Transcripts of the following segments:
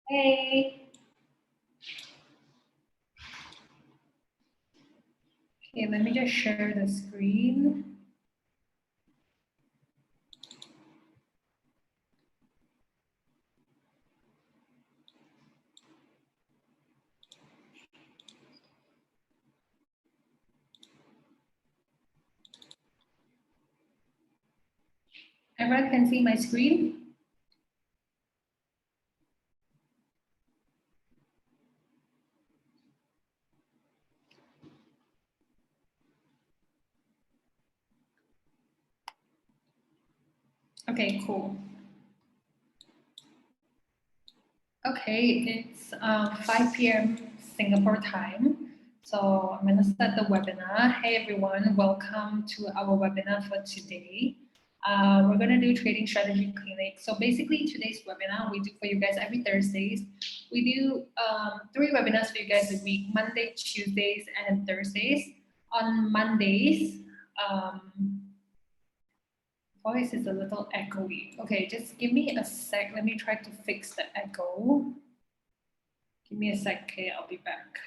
Hey. Okay, let me just share the screen. Everyone can see my screen? Okay, cool. Okay, it's 5 p.m. Singapore time. So I'm going to start the webinar. Hey everyone, welcome to our webinar for today. We're going to do trading strategy clinic. So basically today's webinar we do for you guys every Thursdays. We do 3 webinars for you guys a week, Monday, Tuesdays, and Thursdays. On Mondays, voice is a little echoey. Okay, just give me a sec. Let me try to fix the echo. Give me a sec, okay, I'll be back.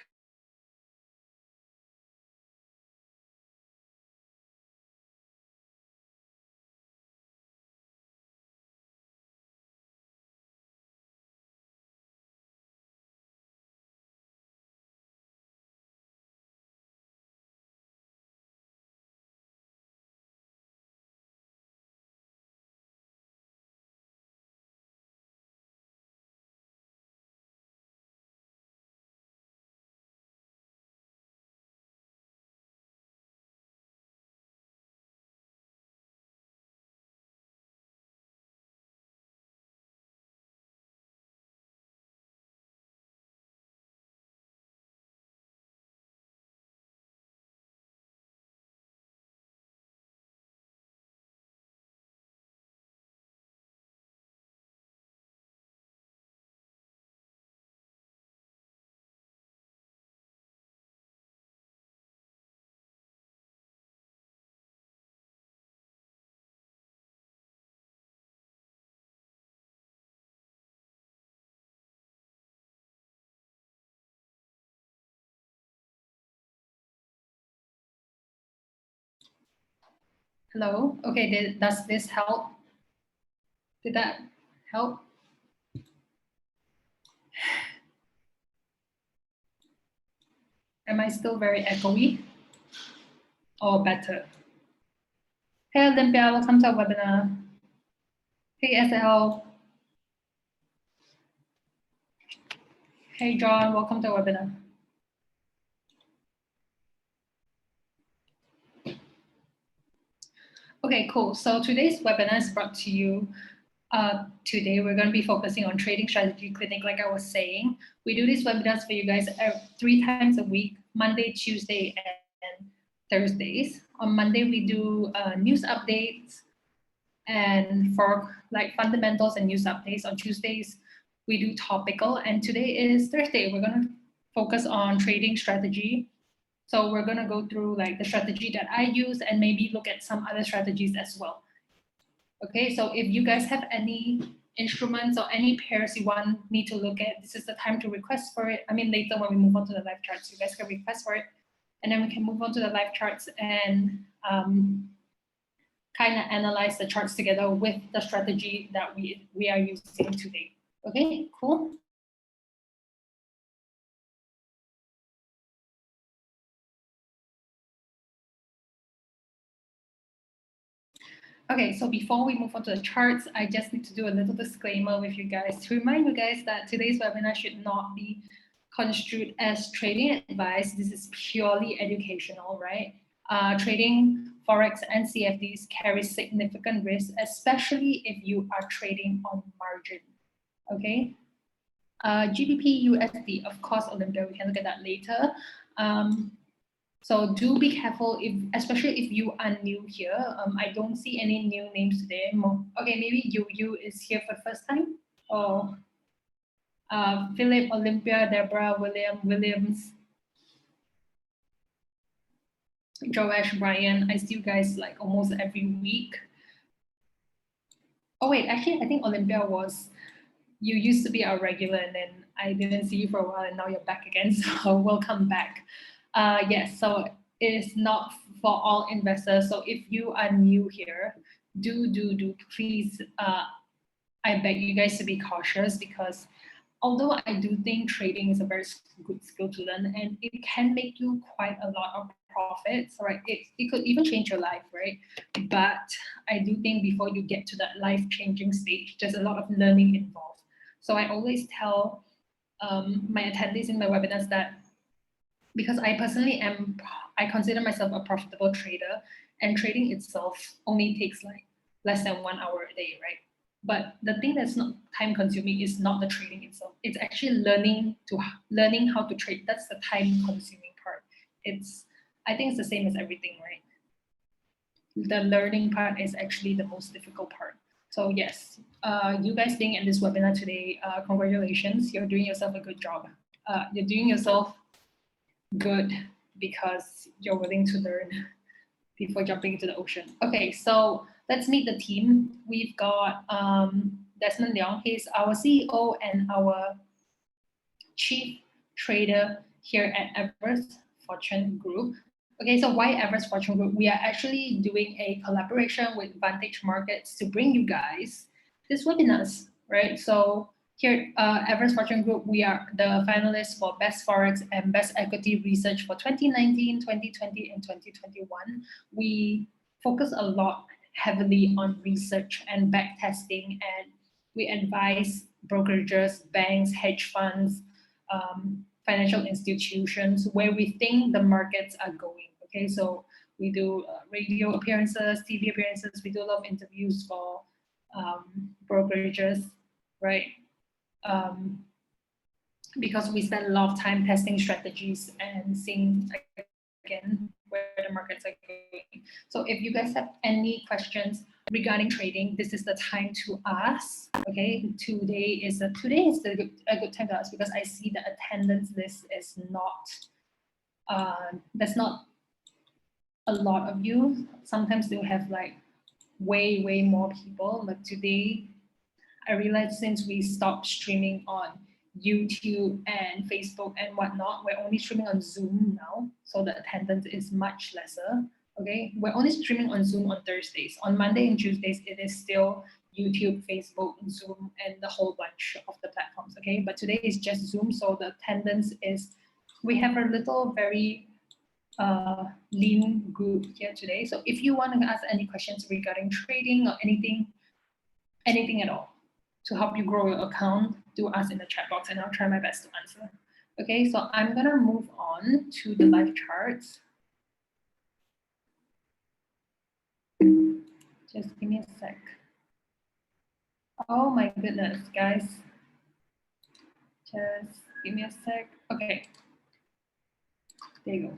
Hello, okay, does this help? Did that help? Am I still very echoey? Or better? Hey Olympia, welcome to our webinar. Hey SL. Hey John, welcome to our webinar. Okay, cool. So today's webinar is brought to you. Today we're going to be focusing on trading strategy clinic, like I was saying. We do these webinars for you guys 3 times a week, Monday, Tuesday, and Thursdays. On Monday, we do news updates and for like fundamentals and news updates. On Tuesdays, we do topical, and today is Thursday. We're going to focus on trading strategy. So we're going to go through like the strategy that I use and maybe look at some other strategies as well. Okay, so if you guys have any instruments or any pairs you want me to look at, this is the time to request for it. I mean, later when we move on to the live charts, you guys can request for it. And then we can move on to the live charts and kind of analyze the charts together with the strategy that we are using today. Okay, cool. Okay, so before we move on to the charts, I just need to do a little disclaimer with you guys to remind you guys that today's webinar should not be construed as trading advice. This is purely educational, right? Trading Forex and CFDs carry significant risk, especially if you are trading on margin, okay? GBP USD, of course, Olympia, we can look at that later. So do be careful, especially if you are new here. I don't see any new names today. Okay, maybe you is here for the first time. Oh, Philip, Olympia, Deborah, Williams, Joash, Brian. I see you guys like almost every week. Oh wait, actually I think Olympia was you used to be our regular, and then I didn't see you for a while, and now you're back again. So welcome back. Yes, so it is not for all investors. So if you are new here, do please. I beg you guys to be cautious, because although I do think trading is a very good skill to learn, and it can make you quite a lot of profits, right? It could even change your life, right? But I do think before you get to that life-changing stage, there's a lot of learning involved. So I always tell my attendees in my webinars that, because I personally I consider myself a profitable trader, and trading itself only takes like less than 1 hour a day, right? But the thing that's not time consuming is not the trading itself. It's actually learning how to trade. That's the time consuming part. I think it's the same as everything, right? The learning part is actually the most difficult part. So yes, you guys being in this webinar today, congratulations. You're doing yourself a good job. You're doing yourself good because you're willing to learn before jumping into the ocean. Okay, so let's meet the team. We've got Desmond Leong. He's our CEO and our chief trader here at Everest Fortune Group. Okay, so why Everest Fortune Group? We are actually doing a collaboration with Vantage Markets to bring you guys this webinars, right? So here, Everest Fortune Group, we are the finalists for Best Forex and Best Equity Research for 2019, 2020, and 2021. We focus a lot heavily on research and back testing, and we advise brokerages, banks, hedge funds, financial institutions where we think the markets are going. Okay, so we do radio appearances, TV appearances. We do a lot of interviews for brokerages, right? Because we spend a lot of time testing strategies and seeing again where the markets are going. So if you guys have any questions regarding trading, this is the time to ask. Okay, today is a good time to ask, because I see the attendance list is not that's not a lot of you. Sometimes they'll have like way more people, but today I realized since we stopped streaming on YouTube and Facebook and whatnot, we're only streaming on Zoom now, so the attendance is much lesser. Okay, we're only streaming on Zoom on Thursdays. On Monday and Tuesdays, it is still YouTube, Facebook, Zoom, and the whole bunch of the platforms. Okay, but today is just Zoom, so the attendance is, we have a little very lean group here today. So if you want to ask any questions regarding trading or anything at all to help you grow your account, do ask in the chat box, and I'll try my best to answer. Okay, so I'm gonna move on to the live charts. Just give me a sec. Oh my goodness, guys. Just give me a sec. Okay. There you go.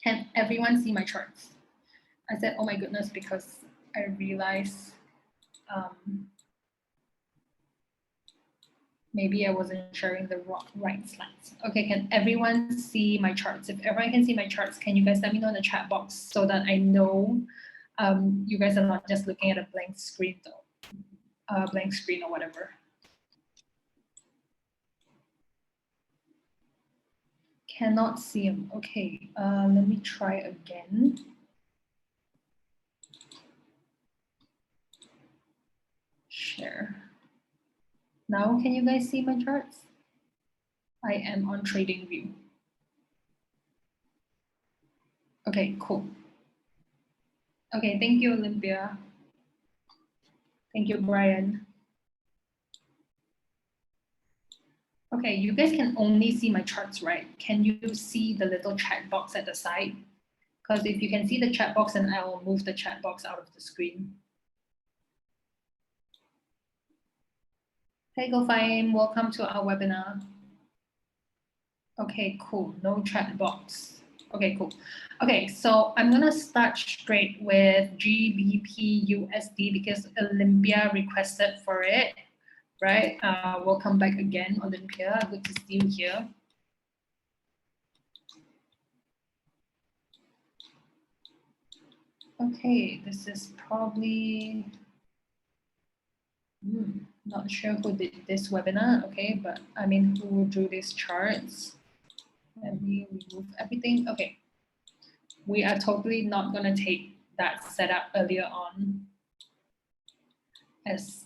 Can everyone see my charts? I said, oh my goodness, because I realized maybe I wasn't sharing the right slides. Okay, can everyone see my charts? If everyone can see my charts, can you guys let me know in the chat box so that I know you guys are not just looking at a blank screen though, blank screen or whatever. Cannot see them. Okay, let me try again. Share. Now, can you guys see my charts? I am on TradingView. Okay, cool. Okay, thank you, Olympia. Thank you, Brian. Okay, you guys can only see my charts, right? Can you see the little chat box at the side? Because if you can see the chat box, then I will move the chat box out of the screen. Hey, GoFime, welcome to our webinar. Okay, cool, no chat box. Okay, cool. Okay, so I'm gonna start straight with Gbp Usd because Olympia requested for it, right? Welcome back again, Olympia. Good to see you here. Okay, this is probably Not sure who did this webinar, okay, but I mean, who drew these charts? Let me remove everything. Okay, we are totally not gonna take that setup earlier on as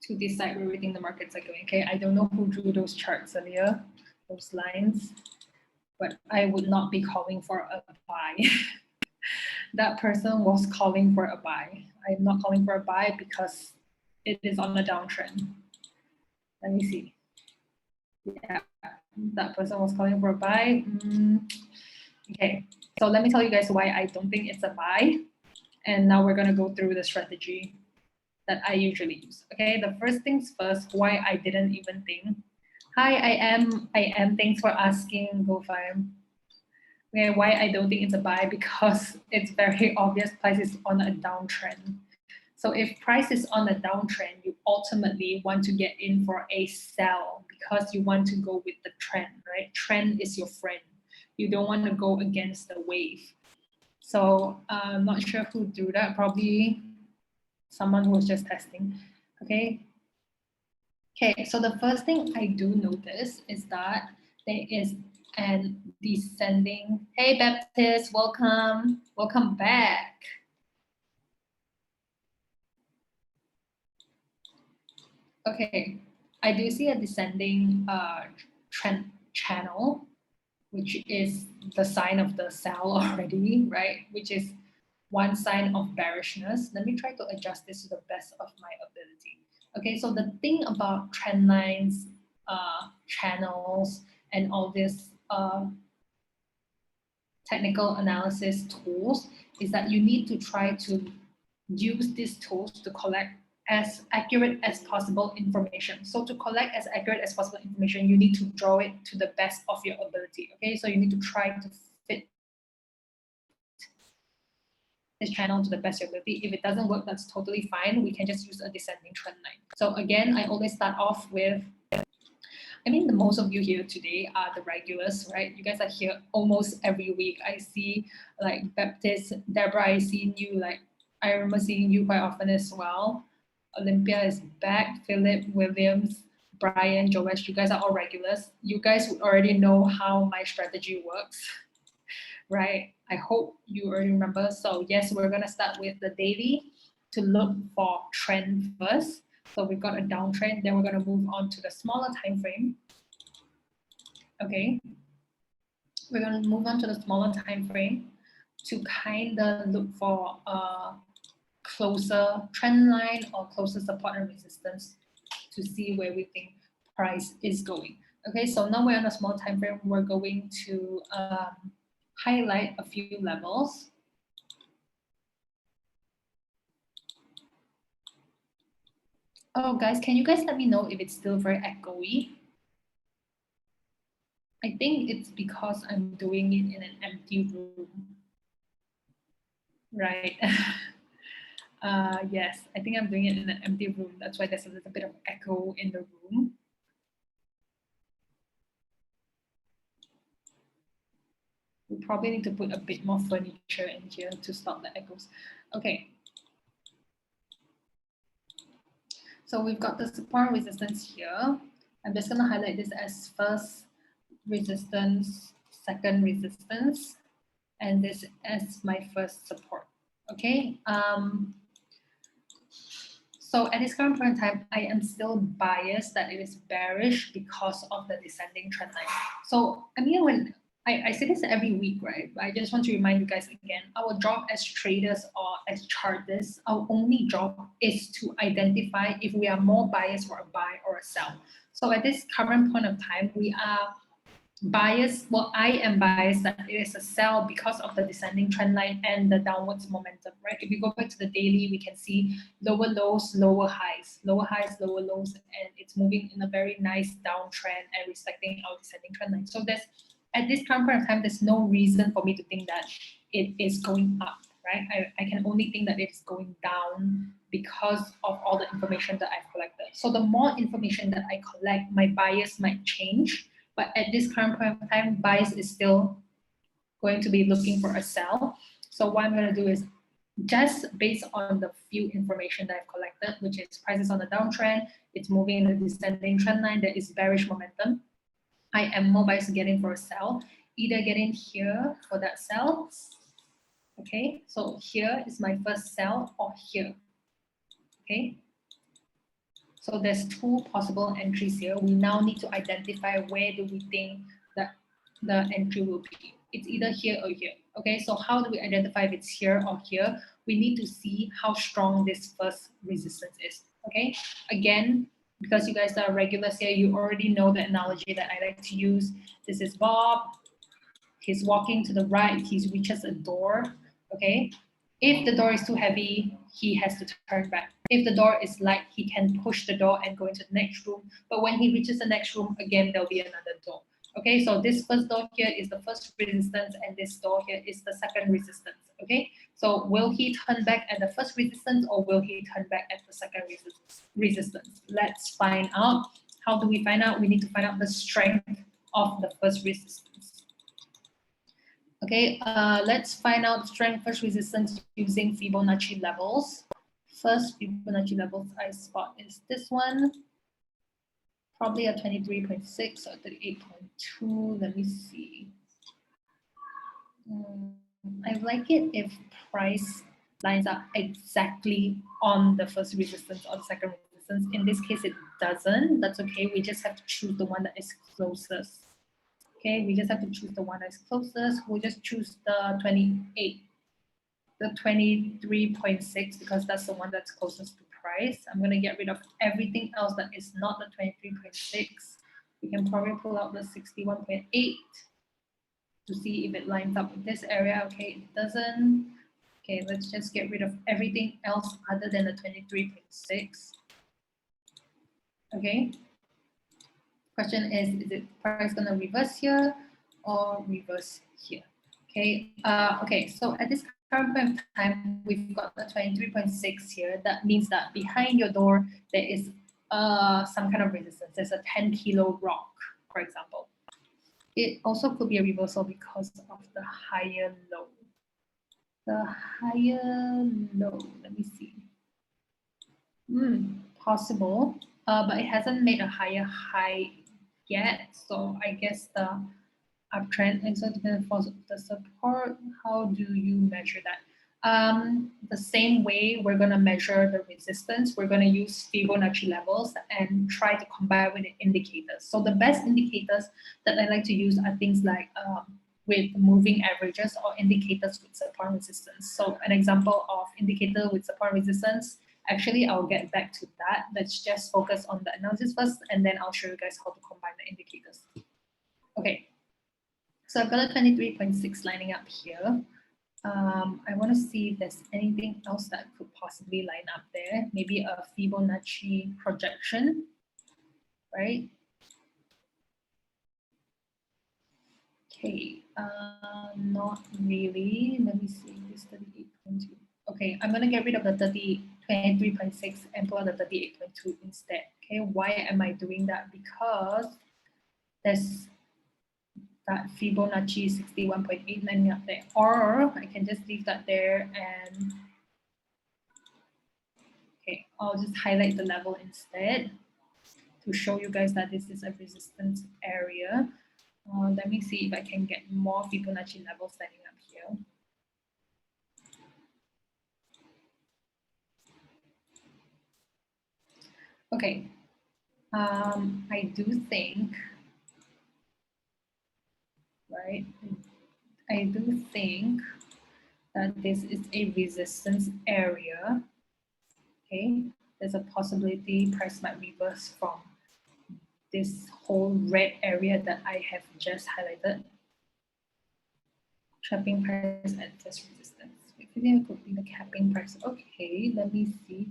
to decide where we think the markets are going. Okay, I don't know who drew those charts earlier, those lines, but I would not be calling for a buy. That person was calling for a buy. I'm not calling for a buy because it is on a downtrend. Let me see. Yeah, that person was calling for a buy. Okay, so let me tell you guys why I don't think it's a buy. And now we're gonna go through the strategy that I usually use. Okay, the first things first, why I didn't even think. Hi, I am. Thanks for asking, Go Farm. Okay, why I don't think it's a buy, because it's very obvious price is on a downtrend. So if price is on a downtrend, you ultimately want to get in for a sell because you want to go with the trend, right? Trend is your friend. You don't want to go against the wave. So I'm not sure who drew that, probably someone who was just testing, okay? Okay, so the first thing I do notice is that there is an descending. Hey Baptist, welcome back. Okay, I do see a descending trend channel, which is the sign of the sell already, right? Which is one sign of bearishness. Let me try to adjust this to the best of my ability. Okay, so the thing about trend lines, channels, and all this technical analysis tools is that you need to try to use these tools to collect as accurate as possible information. So to collect as accurate as possible information, you need to draw it to the best of your ability. Okay, so you need to try to fit this channel to the best of your ability. If it doesn't work, that's totally fine. We can just use a descending trend line. So again, I always start off with, I mean, the most of you here today are the regulars, right? You guys are here almost every week. I see like Baptist, Deborah, I see you, like I remember seeing you quite often as well. Olympia is back, Philip, Williams, Brian, Joesh, you guys are all regulars. You guys would already know how my strategy works, right? I hope you already remember. So yes, we're gonna start with the daily to look for trend first. So we've got a downtrend, then we're gonna move on to the smaller time frame. Okay, we're gonna move on to the smaller time frame to kind of look for a closer trend line or closer support and resistance to see where we think price is going. Okay, so now we're on a small time frame. We're going to highlight a few levels. Oh, guys, can you guys let me know if it's still very echoey? I think it's because I'm doing it in an empty room. Right. Yes, I think I'm doing it in an empty room. That's why there's a little bit of echo in the room. We probably need to put a bit more furniture in here to stop the echoes. Okay. So we've got the support resistance here. I'm just going to highlight this as first resistance, second resistance, and this as my first support. Okay. So at this current point in time, I am still biased that it is bearish because of the descending trend line. So I mean, when I say this every week, right? But I just want to remind you guys again, our job as traders or as chartists, our only job is to identify if we are more biased for a buy or a sell. So at this current point of time, we are biased. Well, I am biased that it is a sell because of the descending trend line and the downwards momentum, right? If we go back to the daily, we can see lower lows, lower highs, lower lows, and it's moving in a very nice downtrend and reflecting our descending trend line. So there's, at this current point of time, there's no reason for me to think that it is going up, right? I can only think that it's going down because of all the information that I've collected. So the more information that I collect, my bias might change. But at this current point of time, bias is still going to be looking for a sell. So what I'm going to do is just based on the few information that I've collected, which is prices on the downtrend, it's moving in a descending trend line, there is bearish momentum. I am more biased to get in for a sell, either get in here for that sell. Okay, so here is my first sell, or here. Okay, so there's two possible entries here. We now need to identify where do we think that the entry will be. It's either here or here. Okay, so how do we identify if it's here or here? We need to see how strong this first resistance is. Okay, again, because you guys are regulars here, you already know the analogy that I like to use. This is Bob. He's walking to the right. He reaches a door. Okay, if the door is too heavy, he has to turn back. If the door is light, he can push the door and go into the next room. But when he reaches the next room, again, there'll be another door. Okay, so this first door here is the first resistance, and this door here is the second resistance. Okay, so will he turn back at the first resistance, or will he turn back at the second resistance? Let's find out. How do we find out? We need to find out the strength of the first resistance. Okay, let's find out strength first resistance using Fibonacci levels. First Fibonacci levels I spot is this one, probably a 23.6 or 38.2. Let me see. I like it if price lines up exactly on the first resistance or the second resistance. In this case, it doesn't. That's okay. We just have to choose the one that is closest. Okay, we just have to choose the one that's closest. We'll just choose the 28, the 23.6, because that's the one that's closest to price. I'm going to get rid of everything else that is not the 23.6. We can probably pull out the 61.8 to see if it lines up with this area. Okay, it doesn't. Okay, let's just get rid of everything else other than the 23.6. Okay. Question is it price going to reverse here or reverse here? Okay. Okay. So at this current point of time, we've got the 23.6 here. That means that behind your door there is some kind of resistance. There's a 10-kilo rock, for example. It also could be a reversal because of the higher low. The higher low. Let me see. Possible, but it hasn't made a higher high yet. So I guess the uptrend is dependent for the support. How do you measure that? The same way we're going to measure the resistance, we're going to use Fibonacci levels and try to combine with the indicators. So the best indicators that I like to use are things like with moving averages or indicators with support and resistance. So an example of indicator with support and resistance, actually I'll get back to that. Let's just focus on the analysis first, and then I'll show you guys how to combine the indicators. Okay, so I've got a 23.6 lining up here. I want to see if there's anything else that could possibly line up there. Maybe a Fibonacci projection, right? Okay, not really. Let me see, this 38.2. Okay, I'm gonna get rid of the 23.6 and put out the 38.2 instead. Okay, why am I doing that? Because there's that Fibonacci 61.8 lining up there, or I can just leave that there and okay, I'll just highlight the level instead to show you guys that this is a resistance area. Let me see if I can get more Fibonacci levels lining up here. Okay, I do think, right, I do think that this is a resistance area. Okay, there's a possibility price might reverse from this whole red area that I have just highlighted. Trapping price at this resistance. Maybe it could be the capping price. Okay, let me see.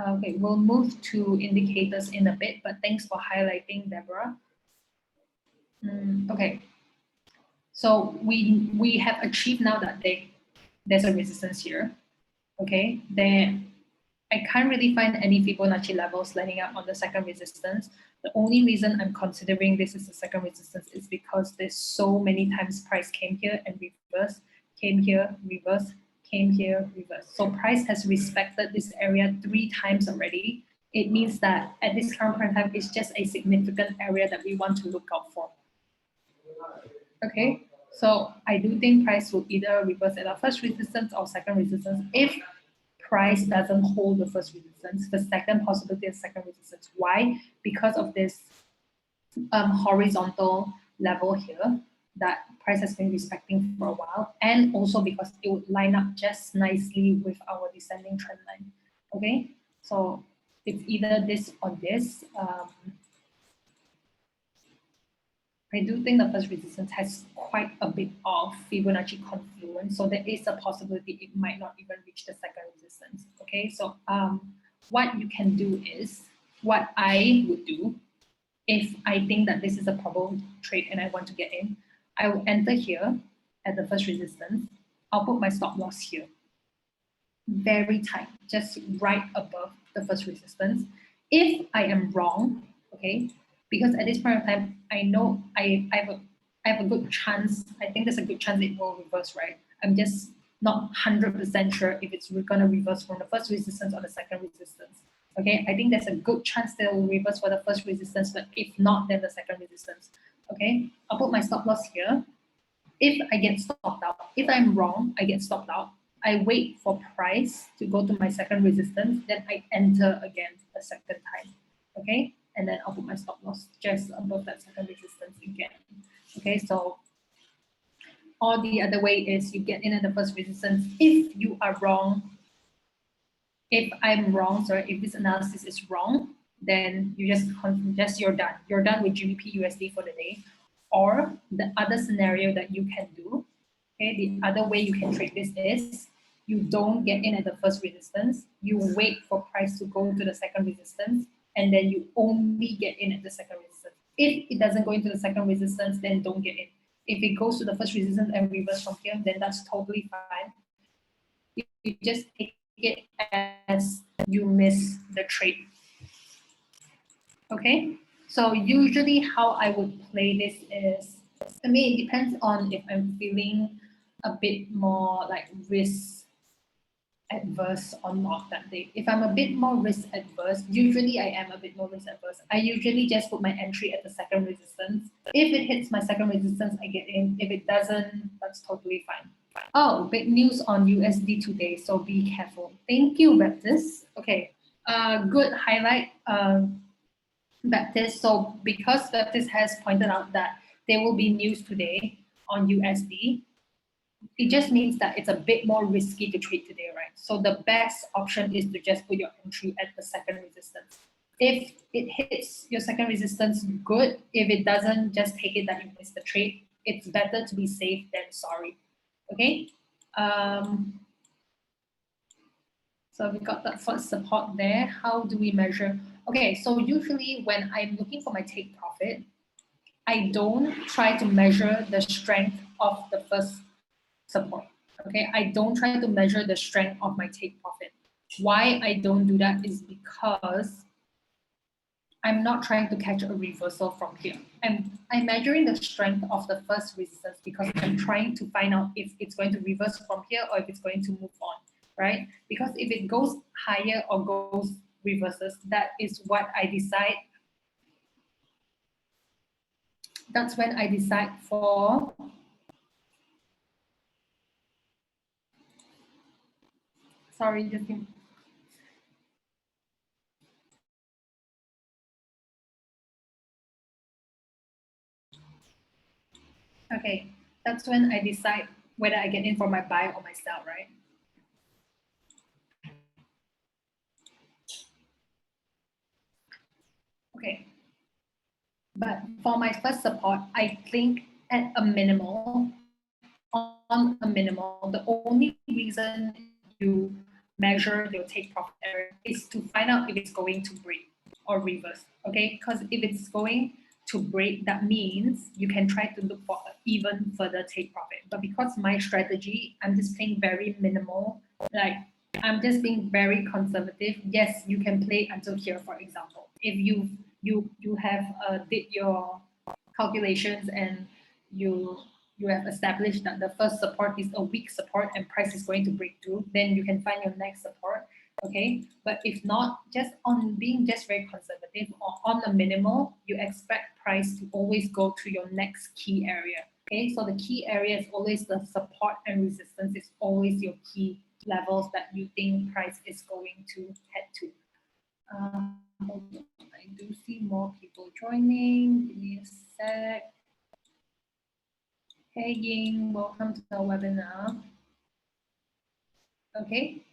Okay, we'll move to indicators in a bit, but thanks for highlighting, Deborah. Okay, so we have achieved now that there's a resistance here. Okay, then I can't really find any Fibonacci levels lining up on the second resistance. The only reason I'm considering this is the second resistance is because there's so many times price came here and reversed, came here, reversed, came here, reversed. So price has respected this area 3 times already. It means that at this current point in time, it's just a significant area that we want to look out for. Okay, so I do think price will either reverse at our first resistance or second resistance. If price doesn't hold the first resistance, the second possibility is second resistance. Why? Because of this horizontal level here that price has been respecting for a while, and also because it would line up just nicely with our descending trend line. Okay, so it's either this or this. I do think the first resistance has quite a bit of Fibonacci confluence, so there is a possibility it might not even reach the second resistance. Okay, so what you can do is, what I would do if I think that this is a problem trade and I want to get in, I will enter here at the first resistance. I'll put my stop loss here, very tight, just right above the first resistance. If I am wrong, okay, because at this point of time, I know I have a good chance. I think there's a good chance it will reverse, right? I'm just not 100% sure if it's going to reverse from the first resistance or the second resistance. Okay, I think there's a good chance they will reverse for the first resistance, but if not, then the second resistance. Okay, I'll put my stop loss here. If I get stopped out, if I'm wrong, I get stopped out. I wait for price to go to my second resistance, then I enter again a second time. Okay, and then I'll put my stop loss just above that second resistance again. Okay, so or the other way is you get in at the first resistance. If you are wrong, if I'm wrong, sorry, if this analysis is wrong, then you just you're done. You're done with Gbp Usd for the day. Or the other scenario that you can do, okay, the other way you can trade this is you don't get in at the first resistance. You wait for price to go to the second resistance, and then you only get in at the second resistance. If it doesn't go into the second resistance, then don't get in. If it goes to the first resistance and reverse from here, then that's totally fine. You just take it as you miss the trade. Okay, so usually how I would play this is, I mean, it depends on if I'm feeling a bit more like risk adverse or not that day. If I'm a bit more risk adverse, usually I am a bit more risk adverse. I usually just put my entry at the second resistance. If it hits my second resistance, I get in. If it doesn't, that's totally fine. Oh, big news on USD today, so be careful. Thank you, Baptist. Okay, good highlight, Baptist. So because Baptist has pointed out that there will be news today on USD, it just means that it's a bit more risky to trade today, right? So the best option is to just put your entry at the second resistance. If it hits your second resistance, good. If it doesn't, just take it that you missed the trade. It's better to be safe than sorry. Okay. So we got that first support there. How do we measure? Okay, so usually when I'm looking for my take profit, I don't try to measure the strength of the first support. Okay, I don't try to measure the strength of my take profit. Why I don't do that is because I'm not trying to catch a reversal from here. I'm measuring the strength of the first resistance because I'm trying to find out if it's going to reverse from here or if it's going to move on, right? Because if it goes higher or goes reverses, that is what I decide. That's when I decide for sorry, just give me. Okay, that's when I decide whether I get in for my buy or my sell, right? Okay, but for my first support, I think at a minimal, on a minimal, the only reason you measure your take profit error is to find out if it's going to break or reverse, okay? Because if it's going to break, that means you can try to look for even further take profit. But because my strategy, I'm just playing very minimal, like I'm just being very conservative. Yes, you can play until here, for example. If you have did your calculations and you you have established that the first support is a weak support and price is going to break through, then you can find your next support. Okay, but if not, just on being just very conservative or on the minimal, you expect price to always go to your next key area. Okay, so the key area is always the support and resistance is always your key levels that you think price is going to head to. I do see more people joining. Give me a sec. Hey Ying, welcome to the webinar. Okay.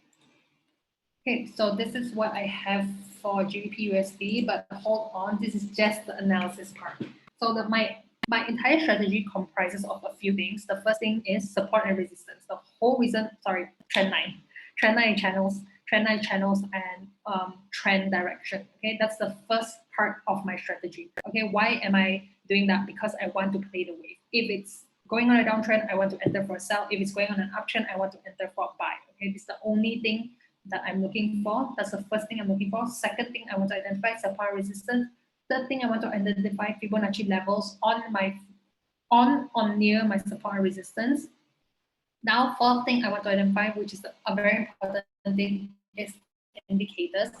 Okay, so this is what I have for Gbp Usd, but hold on, this is just the analysis part. So my entire strategy comprises of a few things. The first thing is support and resistance. The whole reason, sorry, trend line channels, and trend direction. Okay, that's the first part of my strategy. Okay, why am I doing that? Because I want to play the wave. If it's going on a downtrend, I want to enter for a sell. If it's going on an uptrend, I want to enter for a buy. Okay, this is the only thing that I'm looking for. That's the first thing I'm looking for. Second thing, I want to identify support resistance. Third thing, I want to identify Fibonacci levels on near my support and resistance. Now, fourth thing I want to identify, which is a very important thing, is indicators.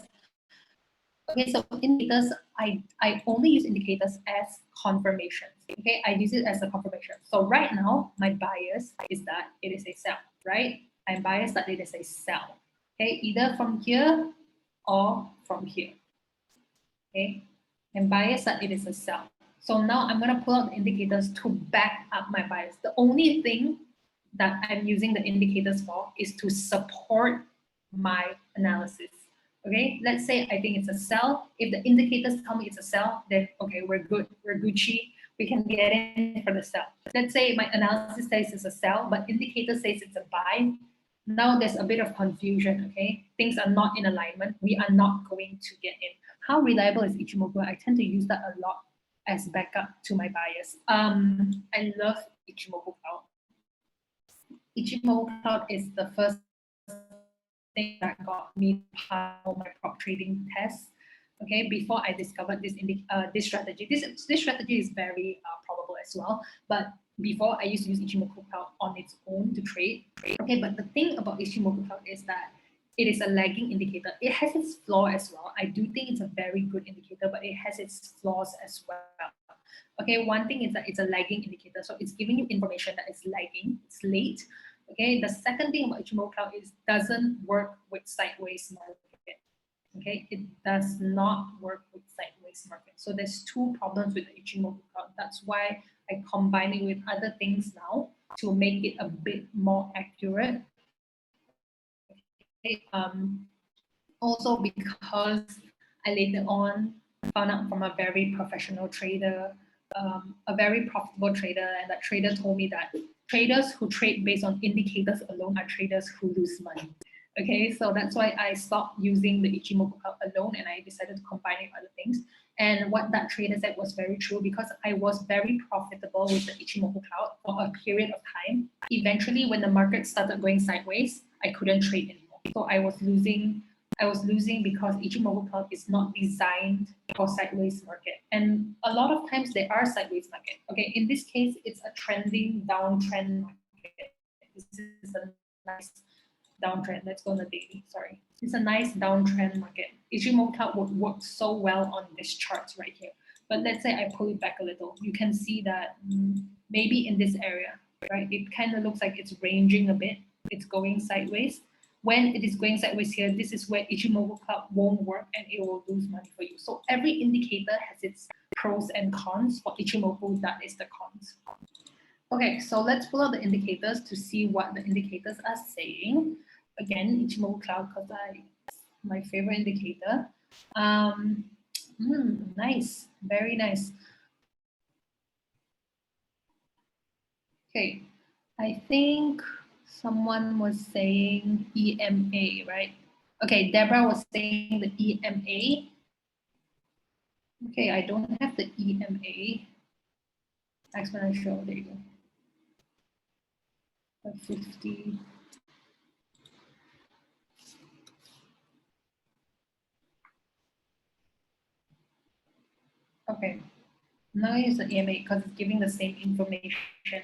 Okay, so indicators, I only use indicators as confirmations. Okay, I use it as a confirmation. So right now, my bias is that it is a sell, right? I'm biased that it is a sell. Okay, either from here or from here. Okay, I'm biased that it is a sell. So now I'm going to pull out the indicators to back up my bias. The only thing that I'm using the indicators for is to support my analysis. Okay, let's say I think it's a sell. If the indicators tell me it's a sell, then okay, we're good, we're Gucci, we can get in for the sell. Let's say my analysis says it's a sell, but indicator says it's a buy. Now there's a bit of confusion, okay? Things are not in alignment. We are not going to get in. How reliable is Ichimoku? I tend to use that a lot as backup to my bias. I love Ichimoku Cloud. Ichimoku Cloud is the first thing that got me past all my prop trading tests. Okay, before I discovered this strategy. This strategy is very probable as well. But before, I used to use Ichimoku Cloud on its own to trade. Okay, but the thing about Ichimoku Cloud is that it is a lagging indicator. It has its flaw as well. I do think it's a very good indicator, but it has its flaws as well. Okay, one thing is that it's a lagging indicator. So it's giving you information that is lagging, it's late. Okay, the second thing about Ichimoku Cloud is doesn't work with sideways market. Okay, it does not work with sideways market. So there's two problems with the Ichimoku Cloud. That's why I combine it with other things now to make it a bit more accurate. Okay, also because I later on found out from a very professional trader, a very profitable trader, and that trader told me that traders who trade based on indicators alone are traders who lose money. Okay, so that's why I stopped using the Ichimoku Cloud alone and I decided to combine it with other things. And what that trader said was very true because I was very profitable with the Ichimoku Cloud for a period of time. Eventually, when the market started going sideways, I couldn't trade anymore. So I was losing because Ichimoku Cloud is not designed for sideways market. And a lot of times they are sideways market. Okay, in this case, it's a trending downtrend market. This is a nice downtrend. Let's go on the daily. Sorry. It's a nice downtrend market. Ichimoku Cloud would work so well on this chart right here. But let's say I pull it back a little. You can see that maybe in this area, right? It kind of looks like it's ranging a bit. It's going sideways. When it is going sideways here, this is where Ichimoku Cloud won't work and it will lose money for you. So every indicator has its pros and cons. For Ichimoku, that is the cons. Okay, so let's pull out the indicators to see what the indicators are saying. Again, Ichimoku Cloud because my favorite indicator. Nice, very nice. Okay, I think someone was saying EMA, right? Okay, Deborah was saying the EMA. Okay, I don't have the EMA. Exponential, there you go. 50. Okay, now I use the EMA because it's giving the same information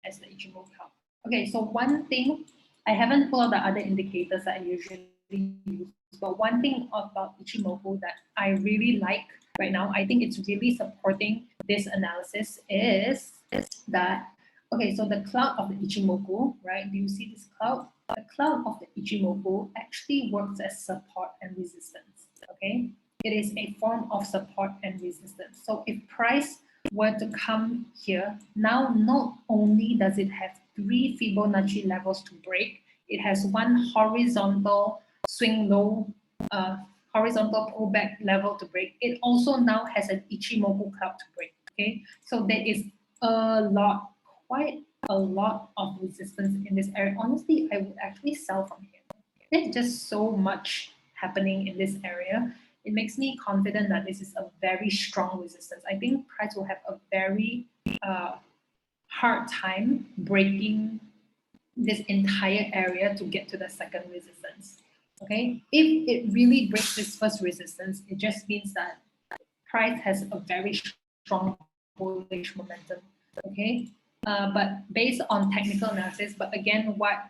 as the Ichimoku cloud. Okay, so one thing, I haven't pulled out the other indicators that I usually use, but one thing about Ichimoku that I really like right now, I think it's really supporting this analysis is that, okay, so the cloud of the Ichimoku, right? Do you see this cloud? The cloud of the Ichimoku actually works as support and resistance, okay? It is a form of support and resistance. So if price were to come here, now not only does it have 3 Fibonacci levels to break, it has one horizontal swing low, horizontal pullback level to break. It also now has an Ichimoku cloud to break, okay? So there is a lot, quite a lot of resistance in this area. Honestly, I would actually sell from here. There's just so much happening in this area. It makes me confident that this is a very strong resistance. I think price will have a very hard time breaking this entire area to get to the second resistance. Okay, if it really breaks this first resistance, it just means that price has a very strong bullish momentum. Okay, but based on technical analysis, but again, what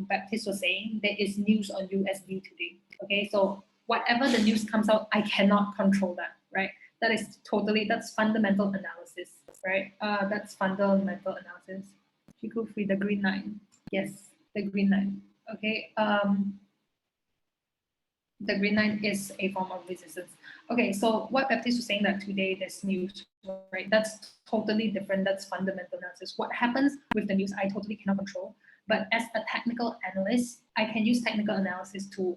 Baptiste was saying, there is news on USD today. Okay, so whatever the news comes out, I cannot control that, right? That is totally, that's fundamental analysis, right? That's fundamental analysis. Chiku free the green line. Yes, the green line. Okay. The green line is a form of resistance. Okay, so what Baptiste was saying that today there's news, right? That's totally different. That's fundamental analysis. What happens with the news, I totally cannot control. But as a technical analyst, I can use technical analysis to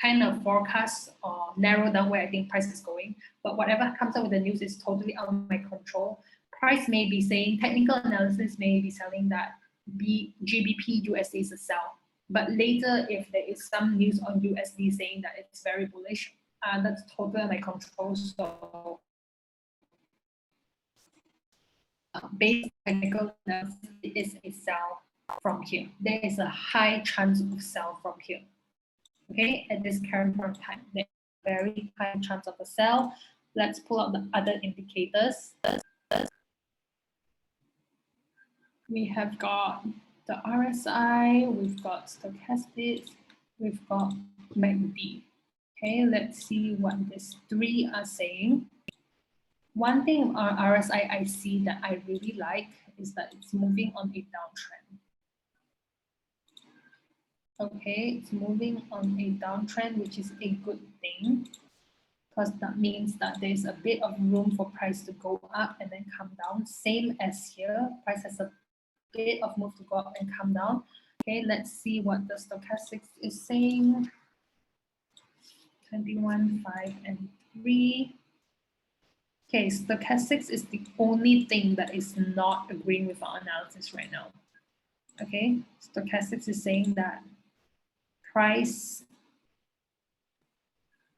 kind of forecast or narrow down where I think price is going. But whatever comes out with the news is totally out of my control. Price may be saying, technical analysis may be selling that GBP USD is a sell. But later, if there is some news on USD saying that it's very bullish, that's totally under my control. So based on technical analysis, it is a sell from here. There is a high chance of sell from here. Okay, at this current point of time, there's a very high chance of a sell. Let's pull out the other indicators. We have got the RSI, we've got stochastics, we've got MACD. Okay, let's see what these three are saying. One thing on RSI I see that I really like is that it's moving on a downtrend. Okay, it's moving on a downtrend, which is a good thing, because that means that there's a bit of room for price to go up and then come down. Same as here, price has a bit of move to go up and come down. Okay, let's see what the stochastics is saying. 21, 5, and 3. Okay, stochastics is the only thing that is not agreeing with our analysis right now. Okay, stochastics is saying that price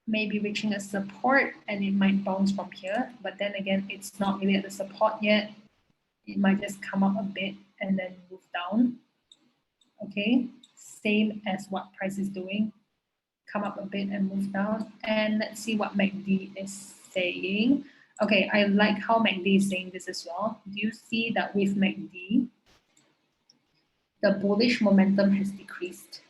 may be reaching a support and it might bounce from here, but then again, it's not really at the support yet. It might just come up a bit and then move down. Okay, same as what price is doing. Come up a bit and move down. And let's see what MACD is saying. Okay, I like how MACD is saying this as well. Do you see that with MACD, the bullish momentum has decreased?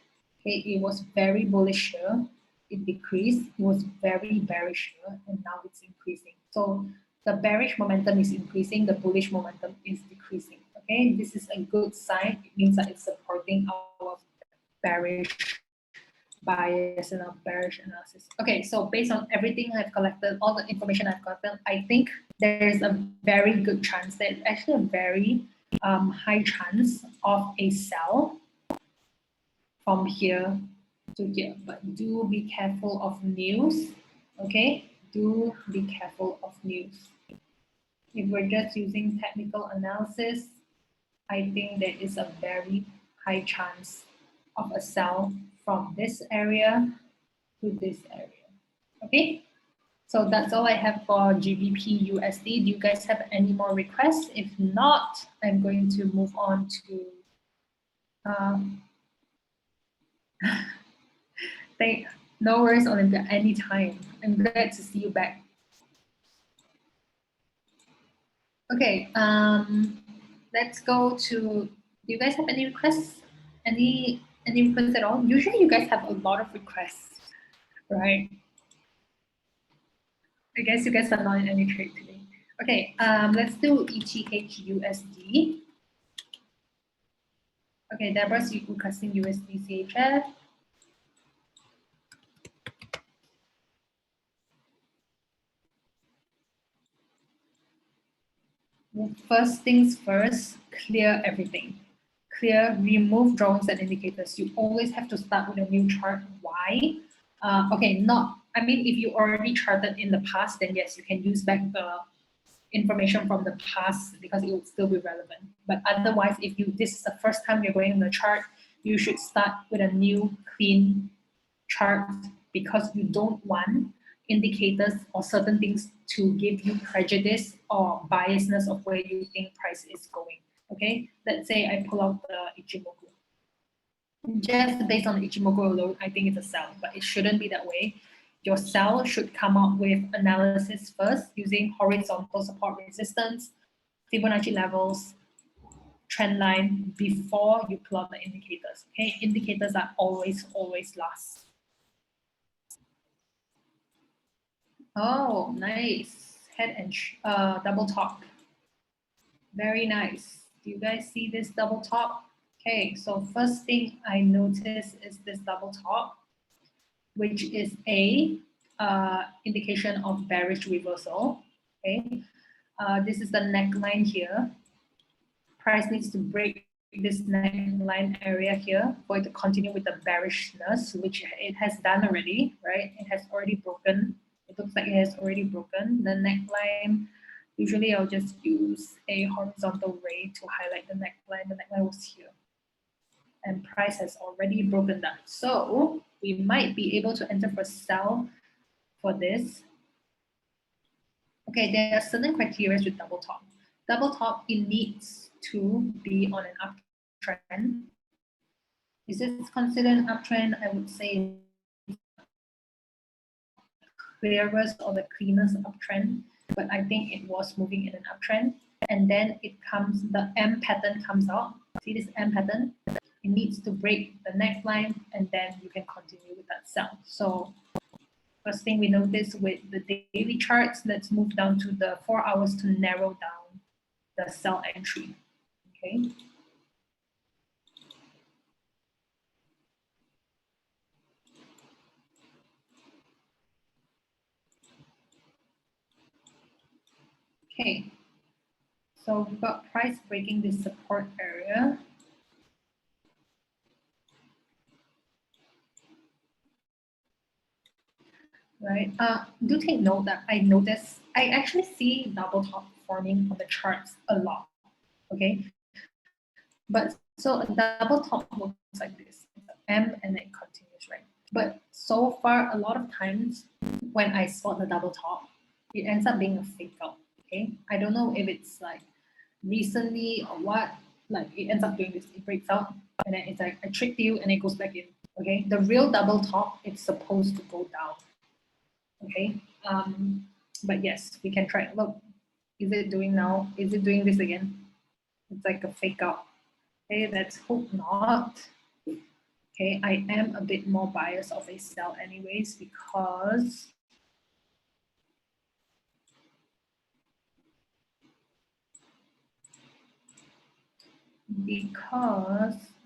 Okay, it was very bullish here. It decreased. It was very bearish here, and now it's increasing. So the bearish momentum is increasing. The bullish momentum is decreasing. Okay, this is a good sign. It means that it's supporting our bearish bias and our bearish analysis. Okay, so based on everything I've collected, all the information I've gotten, I think there is a very good chance, there's actually a very high chance of a sell from here to here. But do be careful of news, okay? Do be careful of news. If we're just using technical analysis, I think there is a very high chance of a sell from this area to this area. Okay, so that's all I have for GBP USD. Do you guys have any more requests? If not, I'm going to move on to no worries, Olympia, anytime. I'm glad to see you back. Okay, let's go to, do you guys have any requests? Any requests at all? Usually you guys have a lot of requests, right? I guess you guys are not in any trade today. Okay, let's do ETH USD. Okay, Deborah's requesting USD CHF. First things first, clear everything. Clear, remove drawings and indicators. You always have to start with a new chart. Why? Okay, I mean, if you already charted in the past, then yes, you can use back the information from the past because it will still be relevant. But otherwise, if this is the first time you're going in the chart, you should start with a new clean chart because you don't want indicators or certain things to give you prejudice or biasness of where you think price is going. Okay, let's say I pull out the Ichimoku. Just based on Ichimoku alone, I think it's a sell, but it shouldn't be that way. Your sell should come up with analysis first using horizontal support resistance, Fibonacci levels, trend line before you pull out the indicators. Okay, indicators are always last. Oh, nice. Head and double top. Very nice. Do you guys see this double top? Okay, so first thing I notice is this double top, which is a indication of bearish reversal. Okay, this is the neckline here. Price needs to break this neckline area here for it to continue with the bearishness, which it has done already, right? It has already broken. It looks like it has already broken the neckline. Usually I'll just use a horizontal ray to highlight the neckline. The neckline was here. And price has already broken that. So we might be able to enter for sell for this. Okay, there are certain criteria with double top. Double top, it needs to be on an uptrend. Is this considered an uptrend? I would say clearest or the cleanest uptrend, but I think it was moving in an uptrend. And then it comes, the M pattern comes out. See this M pattern? It needs to break the neckline and then you can continue with that sell. So first thing we notice with the daily charts, let's move down to the 4 hours to narrow down the sell entry. Okay. Okay. So we've got price breaking this support area. Right. Do take note that I actually see double top forming on the charts a lot. Okay. But so a double top looks like this. It's an M and then it continues, right? But so far, a lot of times when I spot the double top, it ends up being a fake out. Okay. I don't know if it's like recently or what, like it ends up doing this, it breaks out and then it's like I tricked you and it goes back in. Okay. The real double top, it's supposed to go down. Okay, but yes, we can try. Look, is it doing now? Is it doing this again? It's like a fake out. Okay, let's hope not. Okay, I am a bit more biased of a sell anyways because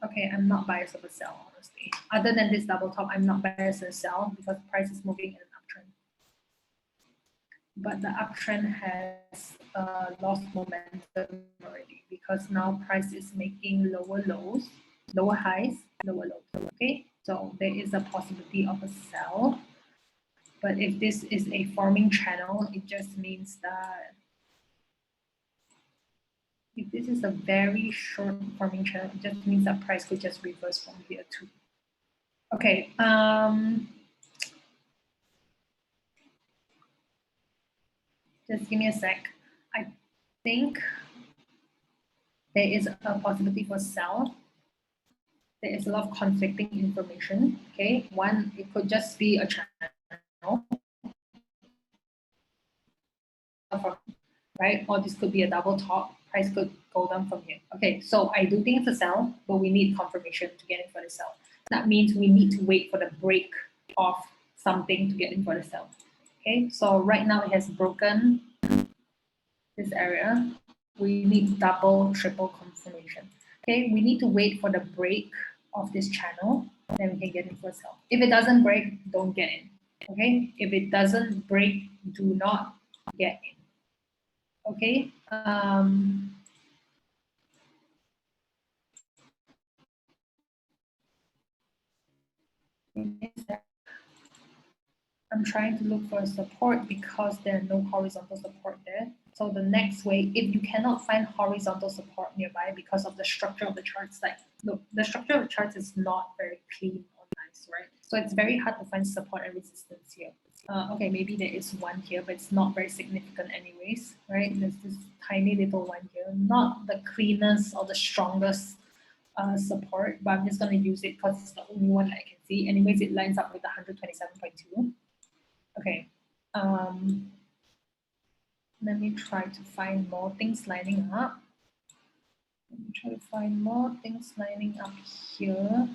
okay, I'm not biased of a sell honestly. Other than this double top, I'm not biased of a sell because the price is moving in an uptrend. But the uptrend has lost momentum already because now price is making lower lows, lower highs, lower lows. Okay, so there is a possibility of a sell. But if this is a forming channel, it just means that if this is a very short forming channel, it just means that price could just reverse from here too. Okay. Just give me a sec. I think there is a possibility for sell. There is a lot of conflicting information. Okay, one, it could just be a channel, right? Or this could be a double top. price could go down from here. Okay, so I do think it's a sell, but we need confirmation to get in for the sell. That means we need to wait for the break of something to get in for the sell. Okay, so right now it has broken this area. We need double, triple confirmation. Okay, we need to wait for the break of this channel, then we can get in for a sell. If it doesn't break, don't get in. Okay, if it doesn't break, do not get in. Okay. I'm trying to look for a support because there are no horizontal support there. So the next way, if you cannot find horizontal support nearby because of the structure of the charts, like look, the structure of the charts is not very clean or nice, right? So it's very hard to find support and resistance here. Okay, maybe there is one here, but it's not very significant anyways, right? There's this tiny little one here, not the cleanest or the strongest support, but I'm just going to use it because it's the only one that I can see. Anyways, it lines up with 127.2. Okay. Let me try to find more things lining up. Let me try to find more things lining up here.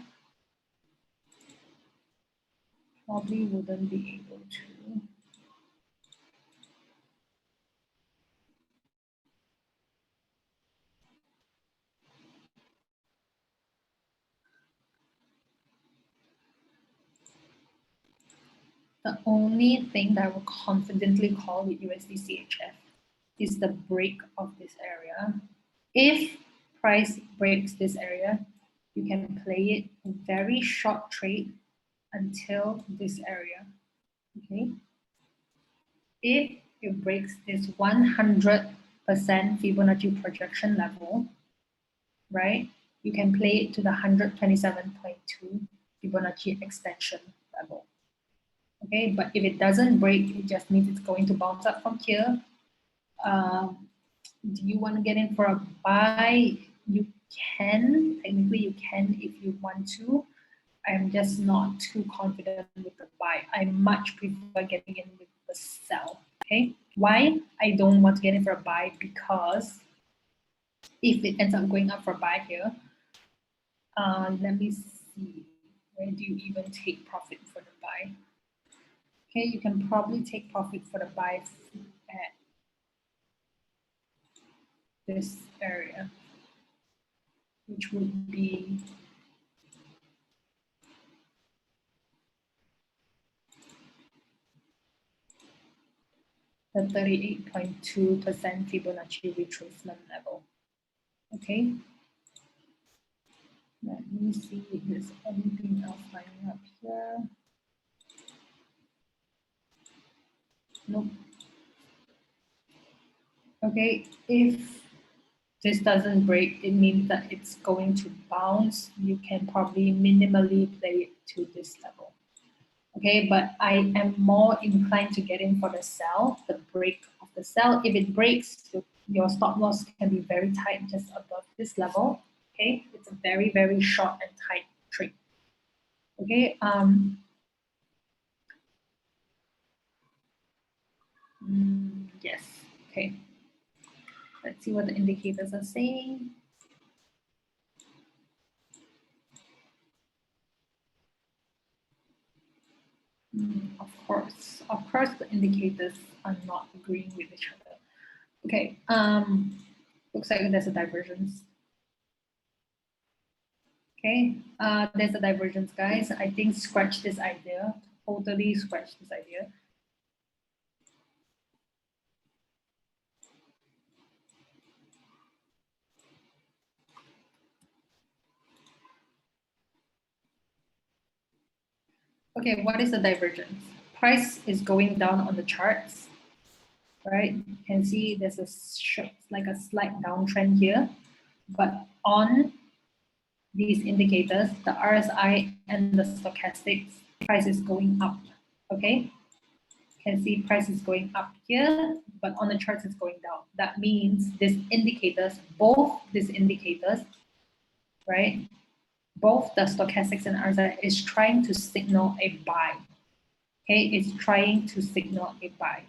Probably wouldn't be able to. The only thing that I will confidently call with USD CHF is the break of this area. If price breaks this area, you can play it a very short trade until this area. Okay. If it breaks this 100% Fibonacci projection level, right, you can play it to the 127.2 Fibonacci extension level. Okay, but if it doesn't break, it just means it's going to bounce up from here. Do you want to get in for a buy? You can, technically you can if you want to. I'm just not too confident with the buy. I much prefer getting in with the sell. Okay, why I don't want to get in for a buy? Because if it ends up going up for a buy here, let me see, where do you even take profit for the buy? Okay, you can probably take profit for the buy at this area, which would be the 38.2% Fibonacci retracement level. Okay, let me see if there's anything else lining up here. Nope. Okay, if this doesn't break, it means that it's going to bounce. You can probably minimally play it to this level. Okay, but I am more inclined to get in for the sell, the break of the sell. If it breaks, your stop loss can be very tight just above this level. Okay, it's a very, very short and tight trade. Okay, yes, okay. Let's see what the indicators are saying. Of course, the indicators are not agreeing with each other. Okay, looks like there's a divergence. Okay, there's a divergence, guys. I think scratch this idea, totally scratch this idea. Okay, what is the divergence? Price is going down on the charts, right? You can see there's a like a slight downtrend here, but on these indicators, the RSI and the stochastics, price is going up. Okay, you can see price is going up here, but on the charts it's going down. That means these indicators, both these indicators, right? Both the stochastics and RSI is trying to signal a buy. Okay, it's trying to signal a buy.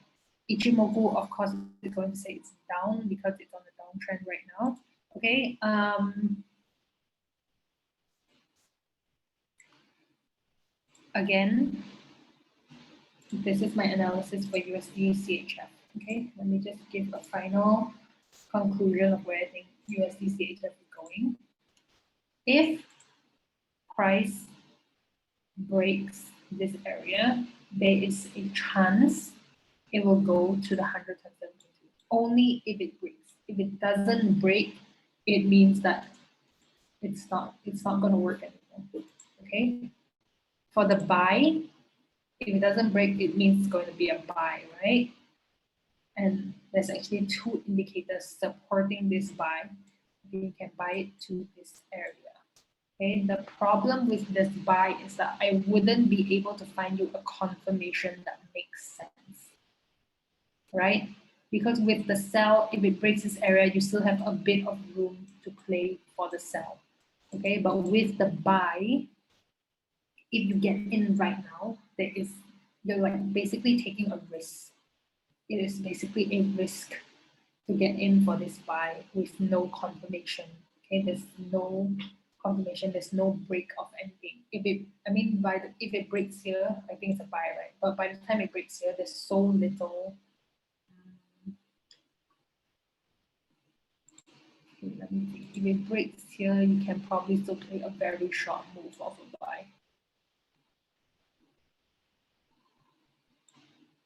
Ichimoku, of course, is going to say it's down because it's on the downtrend right now. Okay. Again, this is my analysis for USD CHF. Okay, let me just give a final conclusion of where I think USD CHF is going. If price breaks this area, there is a chance it will go to the 172. Only if it breaks. If it doesn't break, it means that it's not going to work anymore. Okay. For the buy, if it doesn't break, it means it's going to be a buy, right? And there's actually two indicators supporting this buy. You can buy it to this area. Okay, the problem with this buy is that I wouldn't be able to find you a confirmation that makes sense, right? Because with the sell, if it breaks this area, you still have a bit of room to play for the sell. Okay, but with the buy, if you get in right now, you're like basically taking a risk. It is basically a risk to get in for this buy with no confirmation. Okay, there's no confirmation, there's no break of anything. If it breaks here, I think it's a buy, right? But by the time it breaks here, there's so little. Okay, let me see. If it breaks here, you can probably still play a very short move of a buy.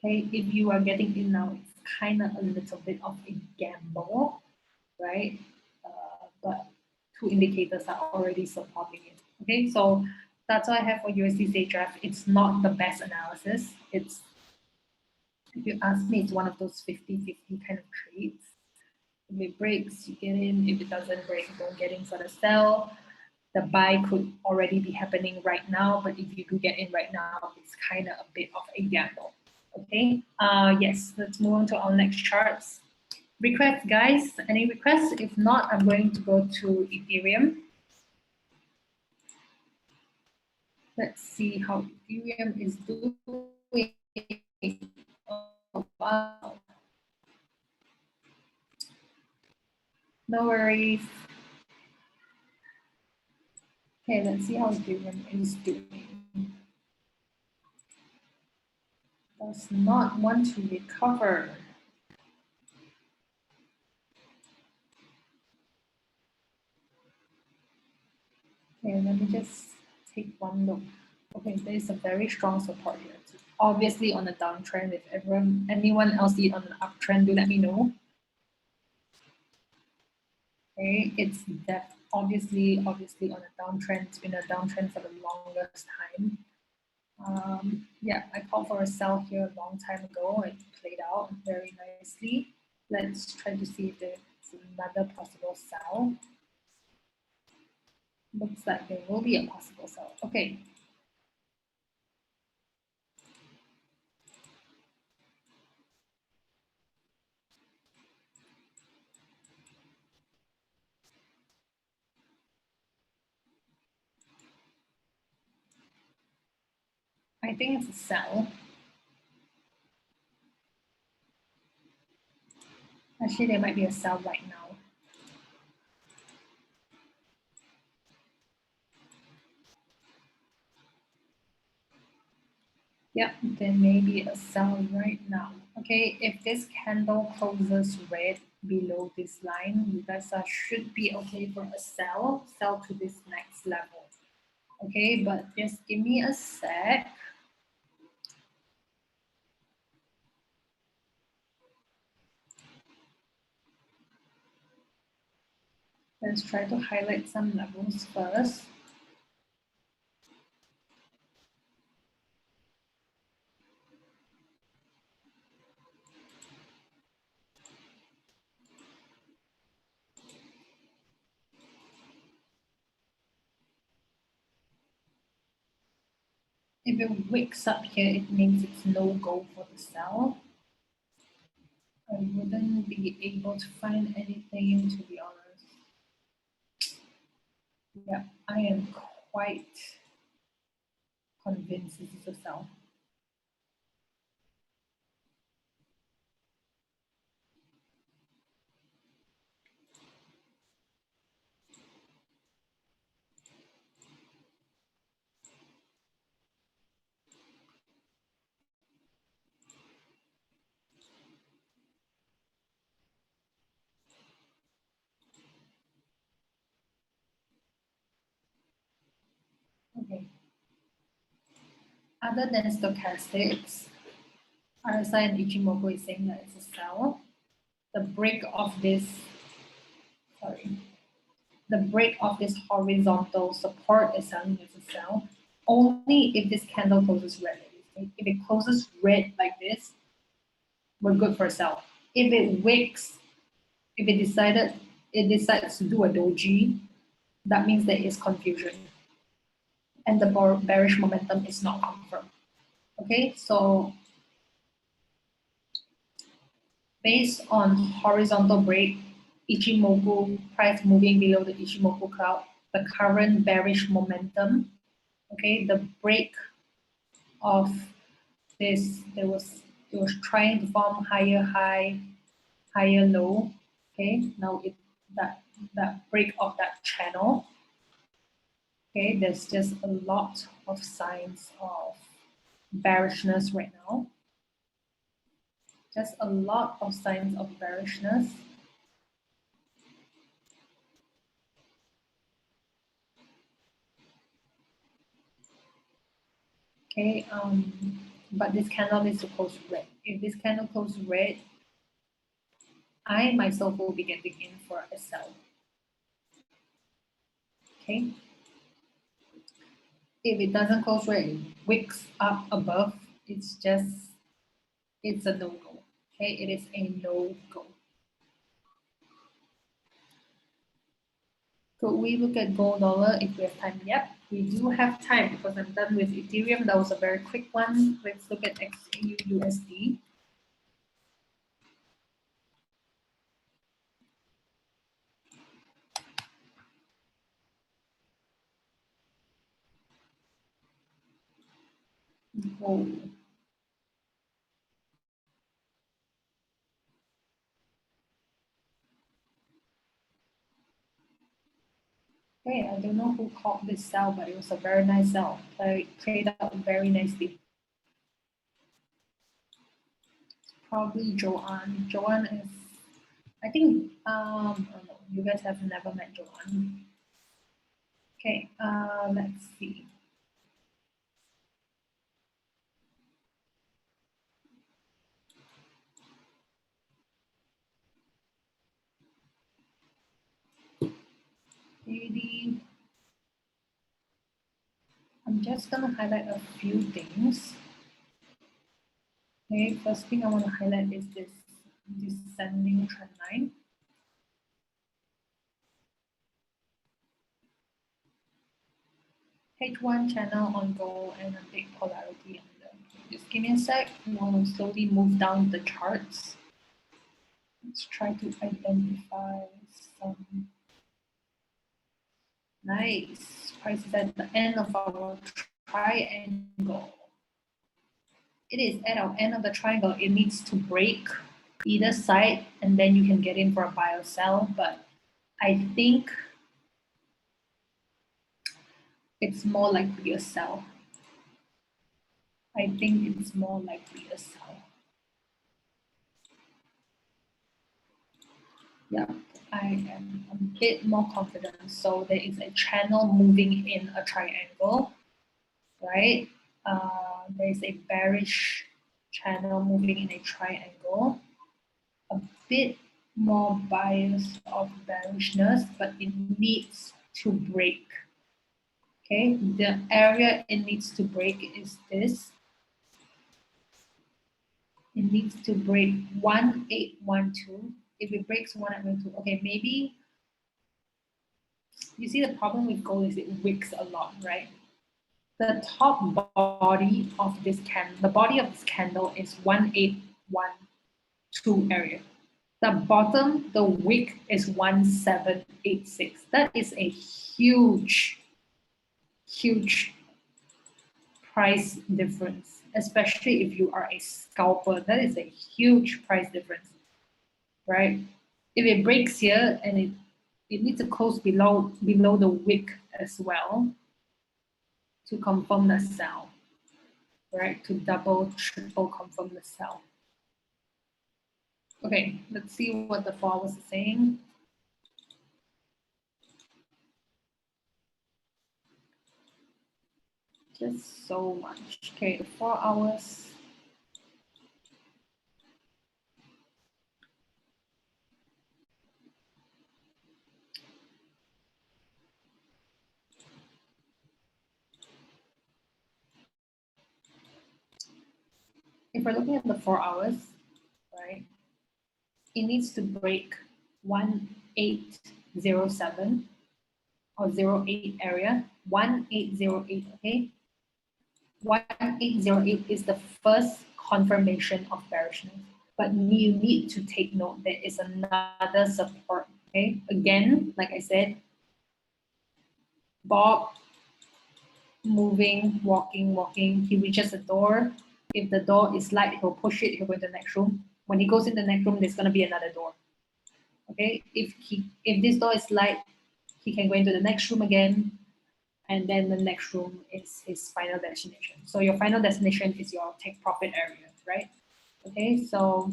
Okay, if you are getting in now, it's kind of a little bit of a gamble, right? But two indicators are already supporting it. Okay, so that's what I have for USD CHF. It's not the best analysis. If you ask me, it's one of those 50-50 kind of trades. If it breaks, you get in. If it doesn't break, you don't get in for the sell. The buy could already be happening right now, but if you do get in right now, it's kind of a bit of a gamble. Okay, yes, let's move on to our next charts. Requests, guys, any requests? If not, I'm going to go to Ethereum. Let's see how Ethereum is doing. Oh, wow. No worries. Okay, let's see how Ethereum is doing. Does not want to recover. Okay, let me just take one look. Okay, there is a very strong support here. Obviously on a downtrend. If anyone else see it on an uptrend, do let me know. Okay, it's obviously on a downtrend. It's been a downtrend for the longest time. Yeah, I called for a sell here a long time ago. It played out very nicely. Let's try to see if there's another possible sell. Looks like there will be a possible sell. Okay. I think it's a sell. Actually, there might be a sell right now. Yep, there may be a sell right now. Okay, if this candle closes red below this line, you guys should be okay for a sell to this next level. Okay, but just give me a sec. Let's try to highlight some levels first. If it wakes up here, it means it's no go for the sell. I wouldn't be able to find anything, to be honest. Yeah, I am quite convinced this is a sell. Okay. Other than stochastics, RSI and Ichimoku is saying that it's a sell. The break of this, the break of this horizontal support is selling as a sell. Only if this candle closes red. If it closes red like this, we're good for a sell. If it wicks, if it decides to do a doji, that means there is confusion and the bearish momentum is not confirmed. Okay, so based on horizontal break, Ichimoku price moving below the Ichimoku cloud, the current bearish momentum, okay, the break of this, it was trying to form higher high, higher low. Okay, now that break of that channel. Okay, there's just a lot of signs of bearishness right now. Just a lot of signs of bearishness. Okay, but this candle needs to close red. If this candle closes red, I myself will be getting in for a sell. Okay. If it doesn't close red, it wicks up above, it's a no-go. Okay, it is a no-go. Could we look at gold dollar if we have time? Yep, we do have time because I'm done with Ethereum. That was a very quick one. Let's look at XAU USD. Gold. Okay, I don't know who called this sell, but it was a very nice sell. Played out very nicely. Probably Joanne. Joanne is, I think, I don't know, you guys have never met Joanne. Okay, let's see. Maybe I'm just gonna highlight a few things. Okay, first thing I want to highlight is this descending trend line. H1 channel on gold and a big polarity on the. Just give me a sec. We want to slowly move down the charts. Let's try to identify some nice prices at the end of our triangle. It is at our end of the triangle. It needs to break either side and then you can get in for a buy or sell. But I think it's more likely a sell. I think it's more likely a sell. Yeah, I am a bit more confident. So there is a channel moving in a triangle, right? There is a bearish channel moving in a triangle. A bit more bias of bearishness, but it needs to break. Okay, the area it needs to break is this. It needs to break 1812. If it breaks 1812, okay, maybe you see the problem with gold is it wicks a lot, right? The top body of this candle, the body of this candle is 1812 area. The bottom, the wick is 1786. That is a huge, huge price difference, especially if you are a scalper. That is a huge price difference, right? If it breaks here and it needs to close below the wick as well to confirm the sell, right? To double, triple confirm the sell. Okay, let's see what the 4 hours is saying. just so much. Okay, 4 hours. If we're looking at the 4 hours, right, it needs to break 1807 or 08 area, 1808, okay? 1808 is the first confirmation of bearishness, but you need to take note there is another support, okay? Again, like I said, Bob moving, walking, he reaches the door. If the door is light, he'll push it, he'll go into the next room. When he goes in the next room, there's gonna be another door. Okay, if this door is light, he can go into the next room again, and then the next room is his final destination. So your final destination is your take profit area, right? Okay, so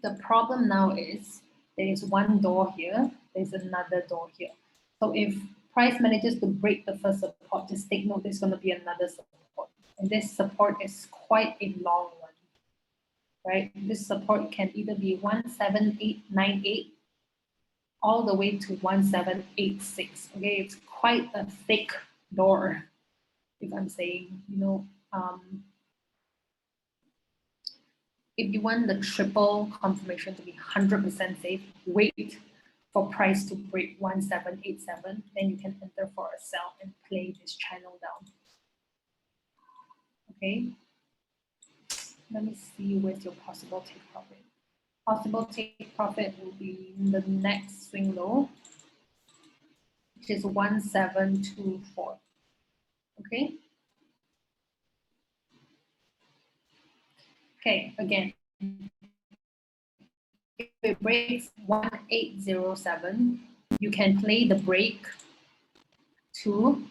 the problem now is there is one door here, there's another door here. So if price manages to break the first support, just take note there's going to be another support. And this support is quite a long one, right? This support can either be 17898 all the way to 1786. Okay, it's quite a thick door, if I'm saying, if you want the triple confirmation to be 100% safe, wait for price to break 1787, then you can enter for a sell and play this channel down. Okay, let me see where's your possible take profit. Possible take profit will be in the next swing low, which is 1724. Okay. Okay, again, if it breaks 1807, you can play the break to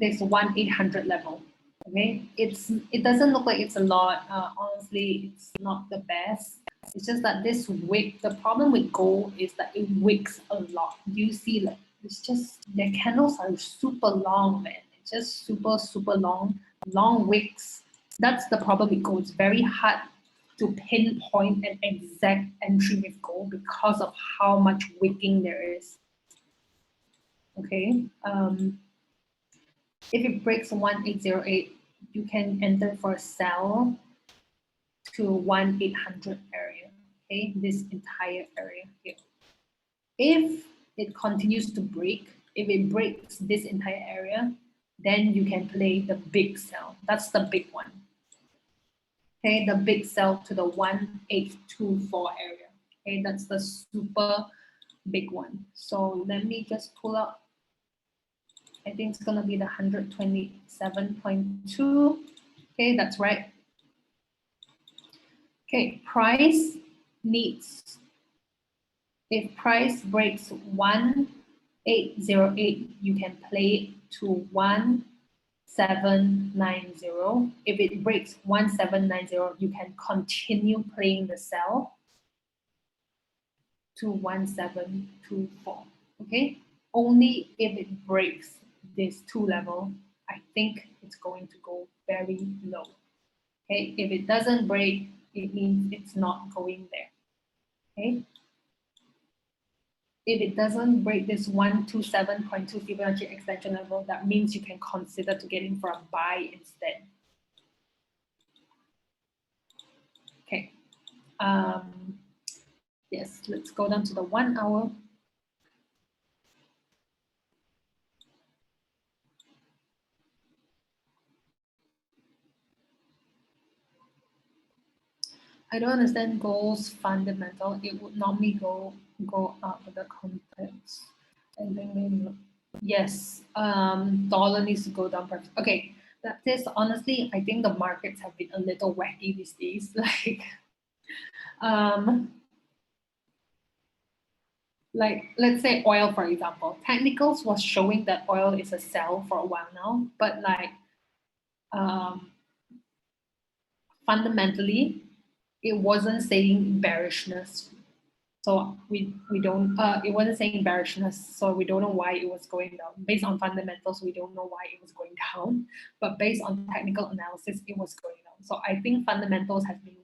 this 1800 level. Okay, it doesn't look like it's a lot. Honestly, it's not the best. It's just that this wick, the problem with gold is that it wicks a lot. You see, like it's just their candles are super long, man. It's just super long wicks. That's the problem with gold. It's very hard to pinpoint an exact entry with gold because of how much wicking there is. Okay. If it breaks 1808, you can enter for a sell to 1800 area, okay, this entire area here. If it continues to break, if it breaks this entire area, then you can play the big sell. That's the big one. Okay, the big sell to the 1824 area. Okay, that's the super big one. So let me just pull up. I think it's gonna be the 127.2. Okay, that's right. Okay, price needs, if price breaks 1808, you can play to 1790. If it breaks 1790, you can continue playing the sell to 1724. Okay, only if it breaks this two level, I think it's going to go very low. Okay, if it doesn't break, it means it's not going there. Okay. If it doesn't break this 127.2 Fibonacci extension level, that means you can consider to get in for a buy instead. Okay. Yes, let's go down to the 1 hour. I don't understand gold's fundamental. It would normally go up with the context. And then maybe, yes, dollar needs to go down. Okay, that is honestly, I think the markets have been a little wacky these days. Like let's say oil, for example, technicals was showing that oil is a sell for a while now, but like fundamentally, it wasn't saying bearishness. So we don't, it wasn't saying bearishness, so we don't know why it was going down. Based on fundamentals, we don't know why it was going down, but based on technical analysis, it was going down. So I think fundamentals have been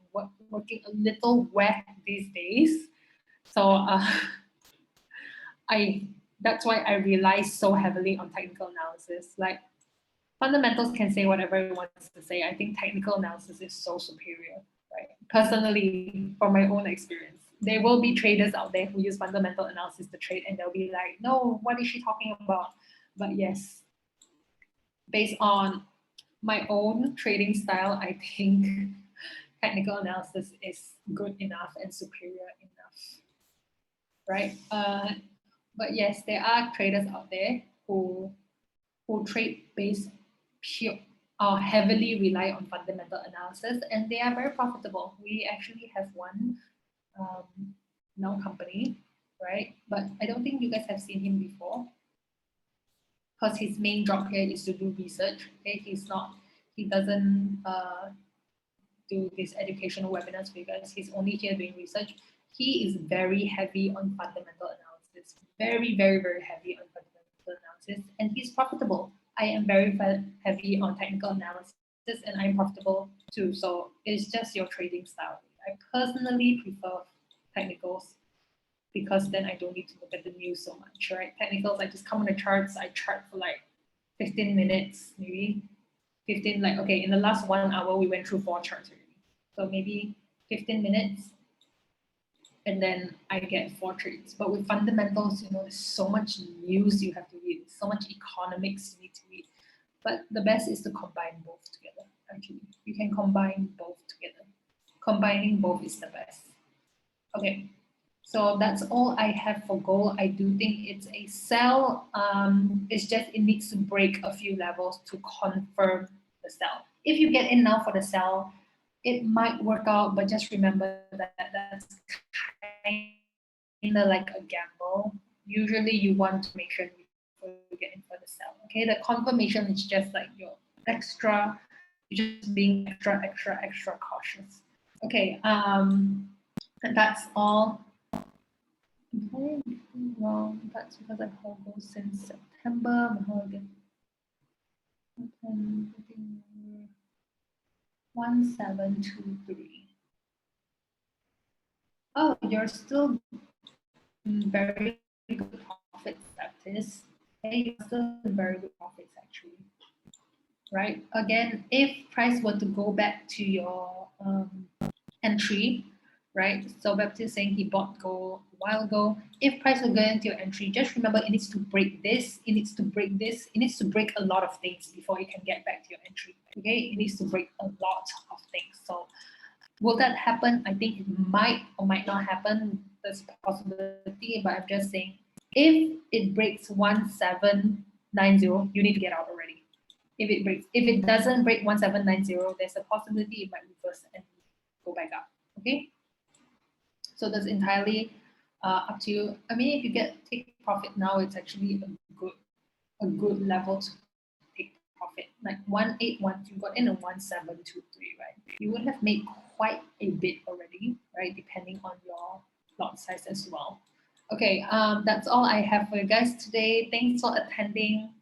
working a little wet these days. So that's why I rely so heavily on technical analysis. Like fundamentals can say whatever it wants to say. I think technical analysis is so superior, right? Personally, from my own experience, there will be traders out there who use fundamental analysis to trade, and they'll be like, no, what is she talking about? But yes, based on my own trading style, I think technical analysis is good enough and superior enough, right? But yes, there are traders out there who trade based pure heavily rely on fundamental analysis, and they are very profitable. We actually have one now company, right? But I don't think you guys have seen him before, because his main job here is to do research. Okay, he doesn't do these educational webinars for you guys. He's only here doing research. He is very heavy on fundamental analysis, very, very, very heavy on fundamental analysis, and he's profitable. I am very heavy on technical analysis, and I'm profitable too. So it's just your trading style. I personally prefer technicals because then I don't need to look at the news so much, right? Technicals, I just come on the charts, I chart for like 15 minutes, maybe 15, like, okay, in the last 1 hour, we went through 4 charts already. So maybe 15 minutes, and then I get 4 trades. But with fundamentals, there's so much news you have to read, so much economics you need to read. But the best is to combine both together, actually. You can combine both together. Combining both is the best. Okay, so that's all I have for gold. I do think it's a sell. It's just it needs to break a few levels to confirm the sell. If you get in now for the sell, it might work out, but just remember that that's kind of like a gamble. Usually you want to make sure before you get in for the sell. Okay, the confirmation is just like you're just being extra cautious. Okay, and that's all. Wrong. That's because I've held those since September. 1723. Oh, you're still very good profits, Baptist. Okay, you're still in very good profits actually. Right? Again, if price were to go back to your entry, right? So Baptist saying he bought gold a while ago. If price will go into your entry, just remember it needs to break this, it needs to break this, it needs to break a lot of things before it can get back to your entry. Okay, it needs to break a lot of things. So will that happen? I think it might or might not happen. There's a possibility, but I'm just saying if it breaks 1790, you need to get out already. If it doesn't break 1790, there's a possibility it might reverse and go back up. Okay. So that's entirely up to you. I mean, if you take profit now, it's actually a good level to take profit. Like 1812, you got in a 1723, right? You would have made quite a bit already, right? Depending on your lot size as well. Okay, that's all I have for you guys today. Thanks for attending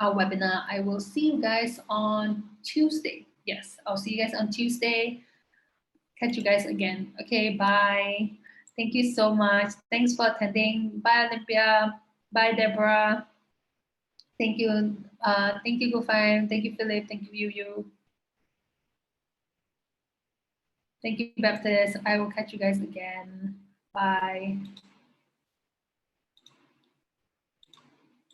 our webinar. I will see you guys on Tuesday. Yes, I'll see you guys on Tuesday. Catch you guys again. Okay, bye. Thank you so much. Thanks for attending. Bye, Olympia. Bye, Deborah. Thank you. Thank you, Gofine. Thank you, Philip. Thank you, Yu. Thank you, Baptist. I will catch you guys again. Bye.